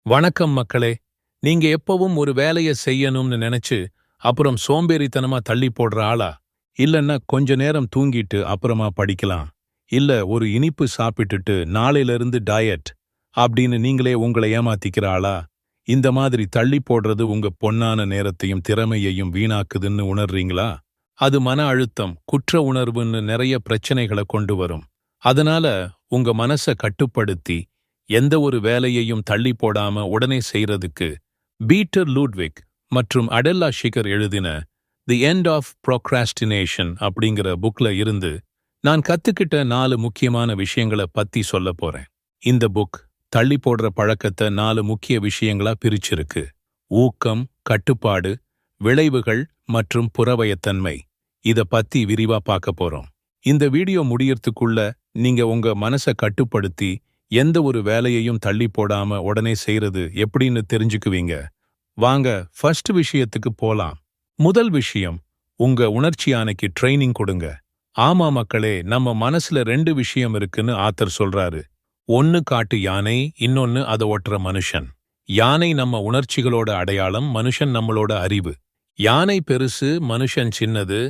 வணக்கம் மக்களே. நீங்க எப்பவும் ஒரு வேலைய செய்யணும்னு நினைச்சு அப்புறம் சோம்பேறித்தனமா தள்ளி போடுற ஆளா? இல்லன்னா கொஞ்ச நேரம் தூங்கிட்டு அப்புறமா படிக்கலாம், இல்ல ஒரு இனிப்பு சாப்பிட்டுட்டு நாளையில இருந்து டயட் அப்படின்னு நீங்களே உங்களை ஏமாத்திக்கிற ஆளா? இந்த மாதிரி தள்ளி போடுறது உங்க பொன்னான நேரத்தையும் திறமையையும் வீணாக்குதுன்னு உணர்றீங்களா? அது மன அழுத்தம், குற்ற உணர்வுன்னு நிறைய பிரச்சனைகளை கொண்டு வரும். அதனால உங்க மனச கட்டுப்படுத்தி எந்த ஒரு வேலையையும் தள்ளி போடாம உடனே செய்யறதுக்கு பீட்டர் லூட்விக் மற்றும் அடெல்லா ஷிகர் எழுதின தி எண்ட் ஆஃப் ப்ரோக்ராஸ்டினேஷன் அப்படிங்கிற புக்ல இருந்து நான் கத்துக்கிட்ட 4 முக்கியமான விஷயங்களை பத்தி சொல்ல போறேன். இந்த புக் தள்ளி போடுற பழக்கத்தை 4 முக்கிய விஷயங்களா பிரிச்சிருக்கு: ஊக்கம், கட்டுப்பாடு, விளைவுகள் மற்றும் புறவயத்தன்மை. இத பத்தி விரிவா பார்க்க போறோம். இந்த வீடியோ முடியறதுக்குள்ள நீங்க உங்க மனசை கட்டுப்படுத்தி எந்த ஒரு வேலையையும் தள்ளி போடாம உடனே செய்யறது எப்படின்னு தெரிஞ்சுக்குவீங்க. வாங்க ஃபர்ஸ்ட் விஷயத்துக்கு போலாம். முதல் விஷயம், உங்க உணர்ச்சியானைக்கு ட்ரைனிங் கொடுங்க. ஆமா மக்களே, நம்ம மனசுல 2 விஷயம் இருக்குன்னு ஆத்தர் சொல்றாரு. ஒன்னு காட்டு யானை, இன்னொன்னு அதை ஓட்டுற மனுஷன். யானை நம்ம உணர்ச்சிகளோட அடையாளம், மனுஷன் நம்மளோட அறிவு. யானை பெருசு, மனுஷன் சின்னது.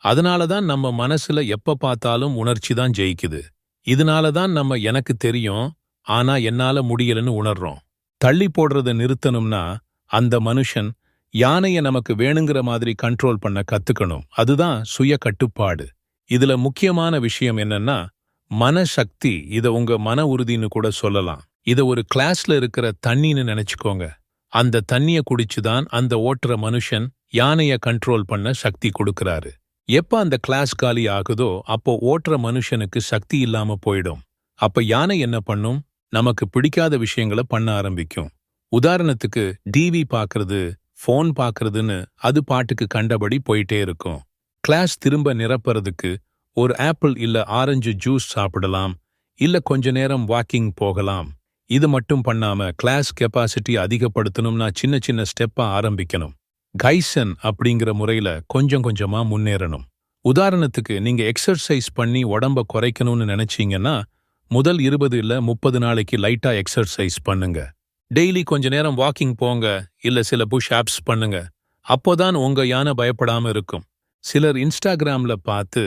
அதனாலதான் நம்ம மனசுல எப்ப பார்த்தாலும் உணர்ச்சி தான் ஜெயிக்குது. இதனாலதான் நம்ம எனக்கு தெரியும் ஆனா என்னால முடியலன்னு உணர்றோம். தள்ளி போடுறத நிறுத்தணும்னா அந்த மனுஷன் யானைய நமக்கு வேணுங்கிற மாதிரி கண்ட்ரோல் பண்ண கத்துக்கணும். அதுதான் சுய கட்டுப்பாடு. இதுல முக்கியமான விஷயம் என்னன்னா மனசக்தி. இத உங்க மன உறுதின்னு கூட சொல்லலாம். இத ஒரு கிளாஸ்ல இருக்கிற தண்ணின்னு நினைச்சுக்கோங்க. அந்த தண்ணிய குடிச்சுதான் அந்த ஓட்டுற மனுஷன் யானைய கண்ட்ரோல் பண்ண சக்தி கொடுக்கறாரு. எப்ப அந்த கிளாஸ் காலி ஆகுதோ அப்போ ஓட்டுற மனுஷனுக்கு சக்தி இல்லாம போயிடும். அப்ப யானை என்ன பண்ணும்? நமக்கு பிடிக்காத விஷயங்களை பண்ண ஆரம்பிக்கும். உதாரணத்துக்கு டிவி பார்க்கறது, ஃபோன் பார்க்கறதுன்னு அது பாட்டுக்கு கண்டபடி போயிட்டே இருக்கும். கிளாஸ் திரும்ப நிரப்புறதுக்கு ஒரு ஆப்பிள் இல்ல ஆரஞ்சு ஜூஸ் சாப்பிடலாம், இல்ல கொஞ்ச நேரம் வாக்கிங் போகலாம். இது மட்டும் பண்ணாம கிளாஸ் கெப்பாசிட்டி அதிகப்படுத்தணும்னா சின்ன சின்ன ஸ்டெப்பா ஆரம்பிக்கணும். கைசன் அப்படிங்கிற முறையில கொஞ்சம் கொஞ்சமா முன்னேறணும். உதாரணத்துக்கு நீங்க எக்ஸர்சைஸ் பண்ணி உடம்ப குறைக்கணும்னு நினைச்சீங்கன்னா முதல் 20 இல்ல 30 நாளைக்கு லைட்டா எக்ஸர்சைஸ் பண்ணுங்க. டெய்லி கொஞ்ச நேரம் வாக்கிங் போங்க, இல்ல சில புஷ் ஆப்ஸ் பண்ணுங்க. அப்போதான் உங்க யானை பயப்படாம இருக்கும். சிலர் இன்ஸ்டாகிராம்ல பார்த்து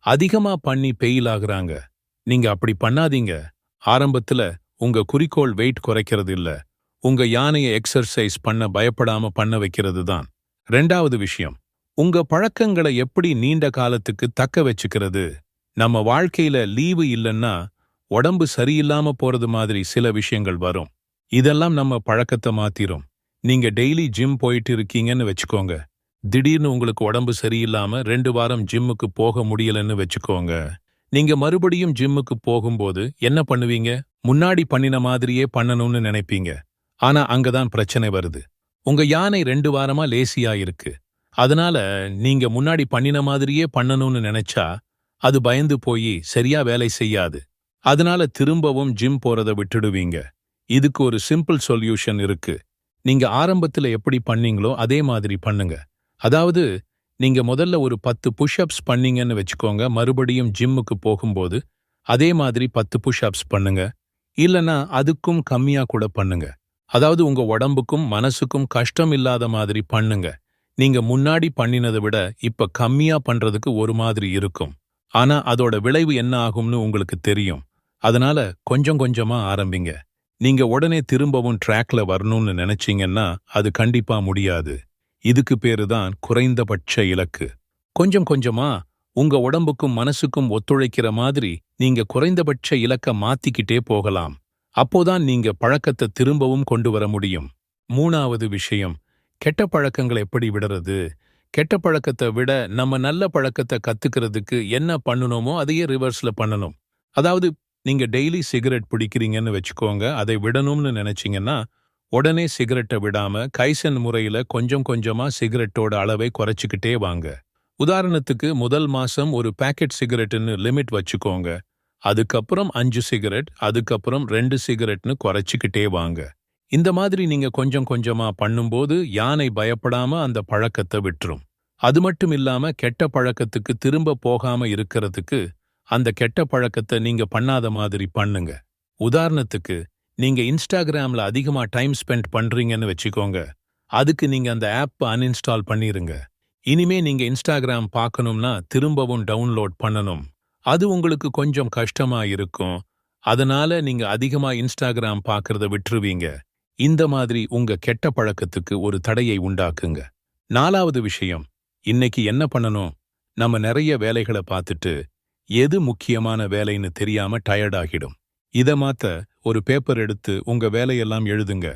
அதிகமா பண்ணி பெயில் ஆகுறாங்க. நீங்க அப்படி பண்ணாதீங்க. ஆரம்பத்துல உங்க குறிக்கோள் வெயிட் குறைக்கிறது இல்ல, உங்க யானையை எக்ஸர்சைஸ் பண்ண பயப்படாம பண்ண வைக்கிறது தான். 2வது விஷயம், உங்க பழக்கங்களை எப்படி நீண்ட காலத்துக்கு தக்க வச்சுக்கிறது. நம்ம வாழ்க்கையில லீவு இல்லைன்னா உடம்பு சரியில்லாம போறது மாதிரி சில விஷயங்கள் வரும். இதெல்லாம் நம்ம பழக்கத்தை மாத்திரும். நீங்க டெய்லி ஜிம் போயிட்டு இருக்கீங்கன்னு வச்சுக்கோங்க. திடீர்னு உங்களுக்கு உடம்பு சரியில்லாம 2 வாரம் ஜிம்முக்கு போக முடியலன்னு வச்சுக்கோங்க. நீங்க மறுபடியும் ஜிம்முக்கு போகும்போது என்ன பண்ணுவீங்க? முன்னாடி பண்ணின மாதிரியே பண்ணணும்னு நினைப்பீங்க. ஆனா அங்கதான் பிரச்சனை வருது. உங்க யானை 2 வாரமா லேசியா இருக்கு. அதனால நீங்க முன்னாடி பண்ணின மாதிரியே பண்ணணும்னு நினைச்சா அது பயந்து போய் சரியா வேலை செய்யாது. அதனால திரும்பவும் ஜிம் போறத விட்டுடுவீங்க. இதுக்கு ஒரு சிம்பிள் சொல்யூஷன் இருக்கு. நீங்க ஆரம்பத்துல எப்படி பண்ணீங்களோ அதே மாதிரி பண்ணுங்க. அதாவது நீங்க முதல்ல ஒரு 10 புஷ்அப்ஸ் பண்ணீங்கன்னு வச்சுக்கோங்க. மறுபடியும் ஜிம்முக்கு போகும்போது அதே மாதிரி 10 புஷ்அப்ஸ் பண்ணுங்க. இல்லனா அதுக்கும் கம்மியா கூட பண்ணுங்க. அதாவது உங்க உடம்புக்கும் மனசுக்கும் கஷ்டம் இல்லாத மாதிரி பண்ணுங்க. நீங்க முன்னாடி பண்ணினதை விட இப்ப கம்மியா பண்றதுக்கு ஒரு மாதிரி இருக்கும். ஆனா அதோட விளைவு என்ன ஆகும்னு உங்களுக்கு தெரியும். அதனால கொஞ்சம் கொஞ்சமா ஆரம்பிங்க. நீங்க உடனே திரும்பவும் ட்ராக்ல வரணும்னு நினைச்சீங்கன்னா அது கண்டிப்பா முடியாது. இதுக்கு பேரு தான் குறைந்தபட்ச இலக்கு. கொஞ்சம் கொஞ்சமா உங்க உடம்புக்கும் மனசுக்கும் ஒத்துழைக்கிற மாதிரி நீங்க குறைந்தபட்ச இலக்க மாத்திக்கிட்டே போகலாம். அப்போதான் நீங்க பழக்கத்தை திரும்பவும் கொண்டு வர முடியும். 3வது விஷயம், கெட்ட பழக்கங்களை எப்படி விடுறது. கெட்ட பழக்கத்தை விட நம்ம நல்ல பழக்கத்தை கத்துக்கிறதுக்கு என்ன பண்ணணுமோ அதையே ரிவர்ஸ்ல பண்ணணும். அதாவது நீங்க டெய்லி சிகரெட் பிடிக்கிறீங்கன்னு வச்சுக்கோங்க. அதை விடணும்னு நினைச்சீங்கன்னா உடனே சிகரெட்டை விடாம கைசன் முறையில கொஞ்சம் கொஞ்சமா சிகரெட்டோட அளவை குறைச்சிக்கிட்டே வாங்க. உதாரணத்துக்கு முதல் மாசம் ஒரு பாக்கெட் சிகரெட்னு லிமிட் வச்சுக்கோங்க. அதுக்கப்புறம் 5 சிகரெட், அதுக்கப்புறம் 2 சிகரெட்னு குறைச்சிக்கிட்டே வாங்க. இந்த மாதிரி நீங்க கொஞ்சம் கொஞ்சமா பண்ணும்போது யானை பயப்படாம அந்த பழக்கத்தை விட்டுரும். அது மட்டும் இல்லாம கெட்ட பழக்கத்துக்கு திரும்ப போகாம இருக்கிறதுக்கு அந்த கெட்ட பழக்கத்தை நீங்க பண்ணாத மாதிரி பண்ணுங்க. உதாரணத்துக்கு நீங்க இன்ஸ்டாகிராம்ல அதிகமா டைம் ஸ்பெண்ட் பண்றீங்கன்னு வச்சுக்கோங்க. அதுக்கு நீங்க அந்த ஆப் அன்இன்ஸ்டால் பண்ணிருங்க. இனிமே நீங்க இன்ஸ்டாகிராம் பார்க்கணும்னா திரும்பவும் டவுன்லோட் பண்ணணும். அது உங்களுக்கு கொஞ்சம் கஷ்டமா இருக்கும். அதனால நீங்க அதிகமா இன்ஸ்டாகிராம் பார்க்கறத விட்டுருவீங்க. இந்த மாதிரி உங்க கெட்ட பழக்கத்துக்கு ஒரு தடையை உண்டாக்குங்க. 4வது விஷயம், இன்னைக்கு என்ன பண்ணணும்? நம்ம நிறைய வேலைகளை பார்த்துட்டு எது முக்கியமான வேலைன்னு தெரியாம டயர்ட் ஆகிடும். இத மாத்த ஒரு பேப்பர் எடுத்து உங்க வேலையெல்லாம் எழுதுங்க.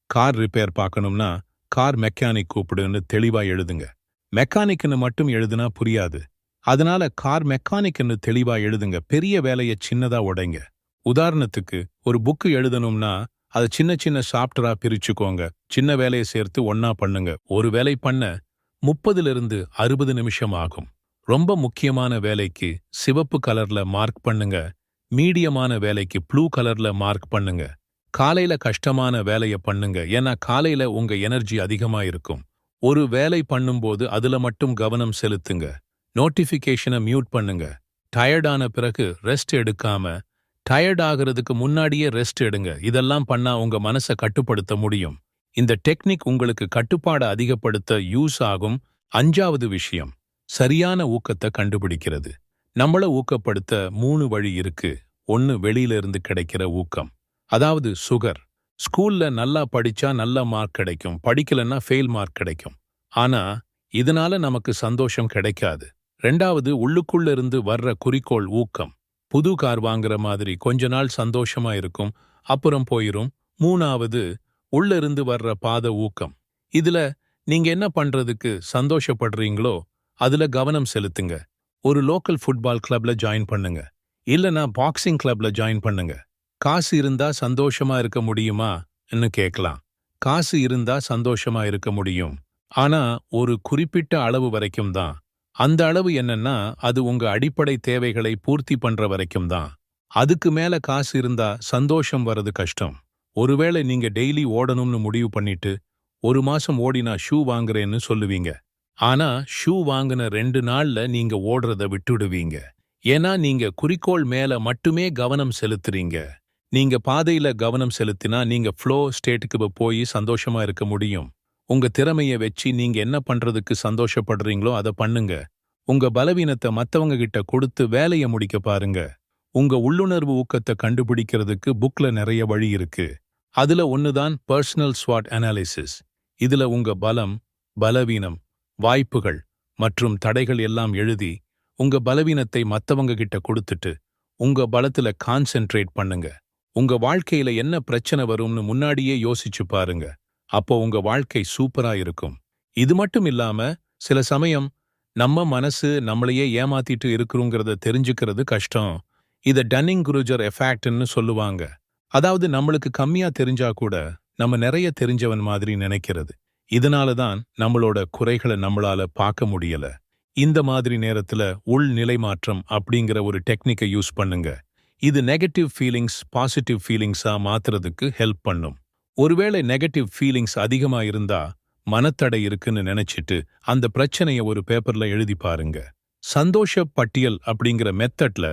கார் ரிப்பேர் பார்க்கணும்னா கார் மெக்கானிக் கூப்பிடுன்னு தெளிவா எழுதுங்க. மெக்கானிக்னு மட்டும் எழுதுனா புரியாது. அதனால கார் மெக்கானிக்னு தெளிவா எழுதுங்க. பெரிய வேலையை சின்னதா உடைங்க. உதாரணத்துக்கு ஒரு புக்கு எழுதணும்னா அதை சின்ன சின்ன சாப்டரா பிரிச்சுக்கோங்க. சின்ன வேலையை சேர்த்து ஒன்னா பண்ணுங்க. ஒரு வேலை பண்ண 30லிருந்து 60 நிமிஷம் ஆகும். ரொம்ப முக்கியமான வேலைக்கு சிவப்பு கலர்ல மார்க் பண்ணுங்க. மீடியமான வேலைக்கு ப்ளூ கலர்ல மார்க் பண்ணுங்க. காலையில கஷ்டமான வேலைய பண்ணுங்க. ஏன்னா காலையில உங்க எனர்ஜி அதிகமா இருக்கும். ஒரு வேலை பண்ணும்போது அதுல மட்டும் கவனம் செலுத்துங்க. நோட்டிஃபிகேஷனை மியூட் பண்ணுங்க. டயர்டான பிறகு ரெஸ்ட் எடுக்காம டயர்ட் ஆகிறதுக்கு முன்னாடியே ரெஸ்ட் எடுங்க. இதெல்லாம் பண்ணா உங்க மனசை கட்டுப்படுத்த முடியும். இந்த டெக்னிக் உங்களுக்கு கட்டுப்பாடை அதிகப்படுத்த யூஸ் ஆகும். 5வது விஷயம், சரியான ஊக்கத்தை கண்டுபிடிக்கிறது. நம்மள ஊக்கப்படுத்த 3 வழி இருக்கு. 1 வெளியில இருந்து கிடைக்கிற ஊக்கம். அதாவது சுகர். ஸ்கூல்ல நல்லா படிச்சா நல்ல மார்க் கிடைக்கும், படிக்கலன்னா ஃபெயில் மார்க் கிடைக்கும். ஆனா இதனால நமக்கு சந்தோஷம் கிடைக்காது. 2வது உள்ளுக்குள்ள இருந்து வர்ற குறிக்கோள் ஊக்கம். புது கார் வாங்குற மாதிரி கொஞ்ச நாள் சந்தோஷமா இருக்கும், அப்புறம் போயிரும். 3வது உள்ள இருந்து வர்ற பாத ஊக்கம். இதுல நீங்க என்ன பண்றதுக்கு சந்தோஷப்படுறீங்களோ அதுல கவனம் செலுத்துங்க. ஒரு லோக்கல் ஃபுட்பால் கிளப்ல ஜாயின் பண்ணுங்க. இல்லனா பாக்ஸிங் கிளப்ல ஜாயின் பண்ணுங்க. காசு இருந்தா சந்தோஷமா இருக்க முடியுமா ன்னு கேட்கலாம். காசு இருந்தா சந்தோஷமா இருக்க முடியும். ஆனா ஒரு குறிப்பிட்ட அளவு வரைக்கும் தான். அந்த அளவு என்னன்னா அது உங்க அடிப்படை தேவைகளை பூர்த்தி பண்ற வரைக்கும் தான். அதுக்கு மேல காசு இருந்தா சந்தோஷம் வர்றது கஷ்டம். ஒருவேளை நீங்க டெய்லி ஓடணும்னு முடிவு பண்ணிட்டு 1 மாசம் ஓடினா ஷூ வாங்குறேன்னு சொல்லுவீங்க. ஆனா ஷூ வாங்குன 2 நாள்ல நீங்க ஓடுறத விட்டுடுவீங்க. ஏன்னா நீங்க குறிக்கோள் மேல மட்டுமே கவனம் செலுத்துறீங்க. நீங்க பாதையில கவனம் செலுத்தினா நீங்க ஃப்ளோ ஸ்டேட்டுக்கு போய் சந்தோஷமா இருக்க முடியும். உங்க திறமைய வச்சு நீங்க என்ன பண்றதுக்கு சந்தோஷப்படுறீங்களோ அதை பண்ணுங்க. உங்க பலவீனத்தை மத்தவங்க கிட்ட கொடுத்து வேலைய முடிக்க பாருங்க. உங்க உள்ளுணர்வு ஊக்கத்தை கண்டுபிடிக்கிறதுக்கு புக்ல நிறைய வழி இருக்கு. அதுல ஒண்ணுதான் பர்சனல் ஸ்வாட் அனாலிசிஸ். இதுல உங்க பலம், பலவீனம், வாய்ப்புகள் மற்றும் தடைகள் எல்லாம் எழுதி உங்க பலவீனத்தை மத்தவங்க கிட்ட கொடுத்துட்டு உங்க பலத்துல கான்சென்ட்ரேட் பண்ணுங்க. உங்க வாழ்க்கையில என்ன பிரச்சனை வரும்னு முன்னாடியே யோசிச்சு பாருங்க. அப்போ உங்க வாழ்க்கை சூப்பரா இருக்கும். இது மட்டும் இல்லாம சில சமயம் நம்ம மனசு நம்மளையே ஏமாத்திட்டு இருக்குங்கிறத தெரிஞ்சுக்கிறது கஷ்டம். இத டன்னிங்-குருஜர் எஃபெக்ட்னு சொல்லுவாங்க. அதாவது நம்மளுக்கு கம்மியா தெரிஞ்சா கூட நம்ம நிறைய தெரிஞ்சவன் மாதிரி நினைக்கிறது. இதனால தான் நம்மளோட குறைகளை நம்மளால பார்க்க முடியல. இந்த மாதிரி நேரத்துல உள் நிலைமாற்றம் அப்படிங்கிற ஒரு டெக்னிக்கை யூஸ் பண்ணுங்க. இது நெகட்டிவ் ஃபீலிங்ஸ் பாசிட்டிவ் ஃபீலிங்ஸா மாத்துறதுக்கு ஹெல்ப் பண்ணும். ஒருவேளை நெகட்டிவ் ஃபீலிங்ஸ் அதிகமா இருந்தா மனத்தடை இருக்குன்னு நினைச்சிட்டு அந்த பிரச்சனைய ஒரு பேப்பர்ல எழுதி பாருங்க. சந்தோஷ பட்டியல் அப்படிங்கிற மெத்தட்ல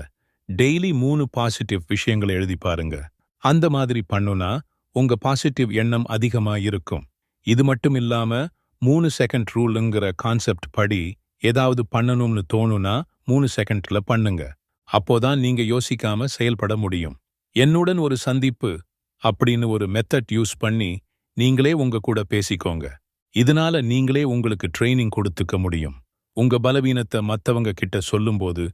டெய்லி 3 பாசிட்டிவ் விஷயங்களை எழுதி பாருங்க. அந்த மாதிரி பண்ணுனா உங்க பாசிட்டிவ் எண்ணம் அதிகமா இருக்கும். இது மட்டும் இல்லாம 3 செகண்ட் ரூலுங்கிற கான்செப்ட் படி ஏதாவது பண்ணணும்னு தோணுனா 3 செகண்ட்ல பண்ணுங்க. அப்போதான் நீங்க யோசிக்காம செயல்பட முடியும். என்னுடன் ஒரு சந்திப்பு அப்படின்னு ஒரு மெத்தட் யூஸ் பண்ணி நீங்களே உங்க கூட பேசிக்கோங்க. இதனால நீங்களே உங்களுக்கு ட்ரைனிங் கொடுத்துக்க முடியும். உங்க பலவீனத்தை மத்தவங்க கிட்ட சொல்லும்போது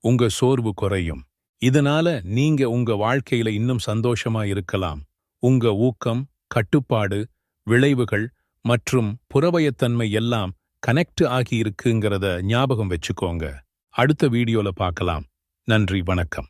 உங்க சோர்வு குறையும். இதனால நீங்க உங்க வாழ்க்கையில இன்னும் சந்தோஷமா இருக்கலாம். உங்க ஊக்கம், கட்டுப்பாடு, விளைவுகள் மற்றும் புறவயத்தன்மை எல்லாம் கனெக்ட் ஆகி இருக்குங்கிறத ஞாபகம் வச்சுக்கோங்க. அடுத்த வீடியோல பார்க்கலாம். நன்றி, வணக்கம்.